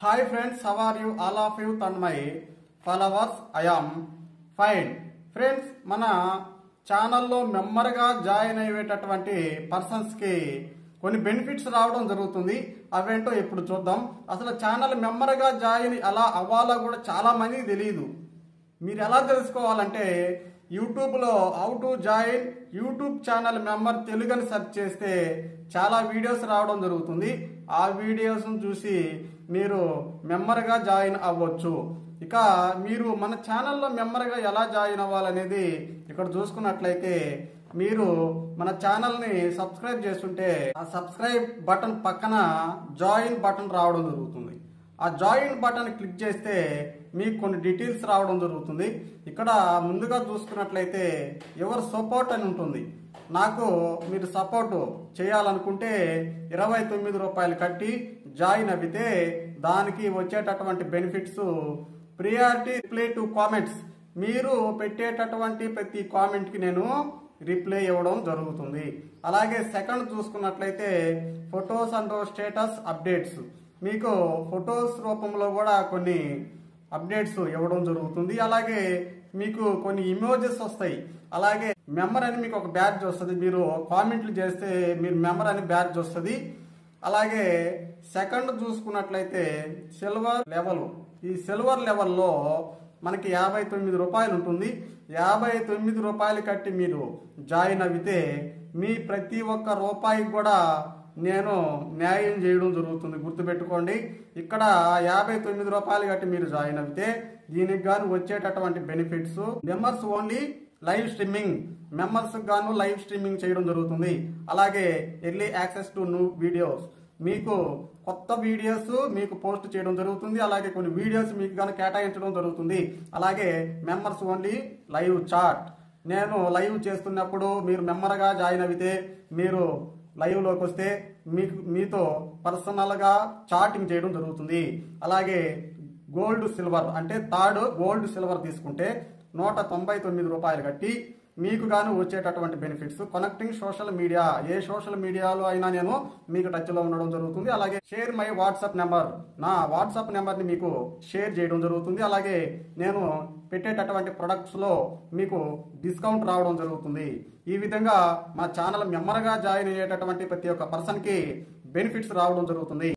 Hi friends, how are you? All of you and my followers, I am fine. Friends, మన ఛానల్లో మెంబర్గా join అయ్యేటటువంటి పర్సన్స్కి కొన్ని బెనిఫిట్స్ రావడం జరుగుతుంది. అవేంటో ఇప్పుడు చూద్దాం. అసలు ఛానల్ మెంబర్గా జాయిన్ అలా అవ్వాలో కూడా చాలా మందికి తెలియదు. మీరు ఎలా తెలుసుకోవాలంటే యూట్యూబ్లో how to join YouTube channel member Telugu అని సెర్చ్ చేస్తే చాలా వీడియోస్ రావడం జరుగుతుంది. ఆ వీడియోస్ను చూసి మీరు మెంబర్గా జాయిన్ అవ్వచ్చు. ఇక మీరు మన ఛానల్లో మెంబర్గా ఎలా జాయిన్ అవ్వాలనేది ఇక్కడ చూసుకున్నట్లయితే మీరు మన ఛానల్ని సబ్స్క్రైబ్ చేస్తుంటే ఆ సబ్స్క్రైబ్ బటన్ పక్కన జాయిన్ బటన్ రావడం జరుగుతుంది. ఆ జాయిన్ బటన్ క్లిక్ చేస్తే మీకు కొన్ని డీటెయిల్స్ రావడం జరుగుతుంది. ఇక్కడ ముందుగా చూసుకున్నట్లయితే ఎవరు సపోర్ట్ అని ఉంటుంది. నాకు మీరు సపోర్ట్ చేయాలనుకుంటే 29 రూపాయలు కట్టి జాయిన్ అవితే దానికి వచ్చేటటువంటి benefits priority reply to comments. మీరు పెట్టేటటువంటి ప్రతి కామెంట్కి నేను రిప్లై ఇవ్వడం జరుగుతుంది. అలాగే సెకండ్ చూసుకున్నట్లయితే ఫొటోస్ అండ్ స్టేటస్ అప్డేట్స్. మీకు ఫొటోస్ రూపంలో కూడా కొన్ని అప్డేట్స్ ఇవ్వడం జరుగుతుంది. అలాగే మీకు కొన్ని ఇమోజెస్ వస్తాయి. అలాగే మెంబర్ అని మీకు ఒక బ్యాడ్జ్ వస్తుంది. మీరు కామెంట్లు చేస్తే మీరు మెంబర్ అని బ్యాడ్జ్ వస్తుంది. అలాగే సెకండ్ చూసుకున్నట్లయితే సిల్వర్ లెవెల్. ఈ సిల్వర్ లెవెల్లో మనకి 59 రూపాయలు ఉంటుంది. 59 రూపాయలు కట్టి మీరు జాయిన్ అవితే మీ ప్రతి ఒక్క రూపాయికి కూడా నేను న్యాయం చేయడం జరుగుతుంది. గుర్తుపెట్టుకోండి, ఇక్కడ 59 రూపాయలు కట్టి మీరు జాయిన్ అయితే దీనికి గాను వచ్చేటటువంటి benefits members only live streaming, members గాను లైవ్ స్ట్రీమింగ్ చేయడం జరుగుతుంది. అలాగే early access to new videos, మీకు కొత్త వీడియోస్ మీకు పోస్ట్ చేయడం జరుగుతుంది. అలాగే కొన్ని వీడియోస్ మీకు గాను కేటాయించడం జరుగుతుంది. అలాగే మెంబర్స్ ఓన్లీ లైవ్ చాట్, నేను లైవ్ చేస్తున్నప్పుడు మీరు మెంబర్గా జాయిన్ అయితే మీరు లైవ్లోకి వస్తే మీతో పర్సనల్గా చాటింగ్ చేయడం జరుగుతుంది. అలాగే గోల్డ్ సిల్వర్ అంటే థర్డ్ గోల్డ్ సిల్వర్ తీసుకుంటే 199 రూపాయలు కట్టి మీకు గాను వచ్చేటటువంటి బెనిఫిట్స్ కనెక్టింగ్ సోషల్ మీడియా, ఏ సోషల్ మీడియాలో అయినా నేను మీకు టచ్లో ఉండడం జరుగుతుంది. అలాగే షేర్ మై వాట్సాప్ నెంబర్, నా వాట్సాప్ నెంబర్ని మీకు షేర్ చేయడం జరుగుతుంది. అలాగే నేను పెట్టేటటువంటి ప్రొడక్ట్స్లో మీకు డిస్కౌంట్ రావడం జరుగుతుంది. ఈ విధంగా మా ఛానల్ మెంబర్గా జాయిన్ అయ్యేటటువంటి ప్రతి ఒక్క పర్సన్కి బెనిఫిట్స్ రావడం జరుగుతుంది.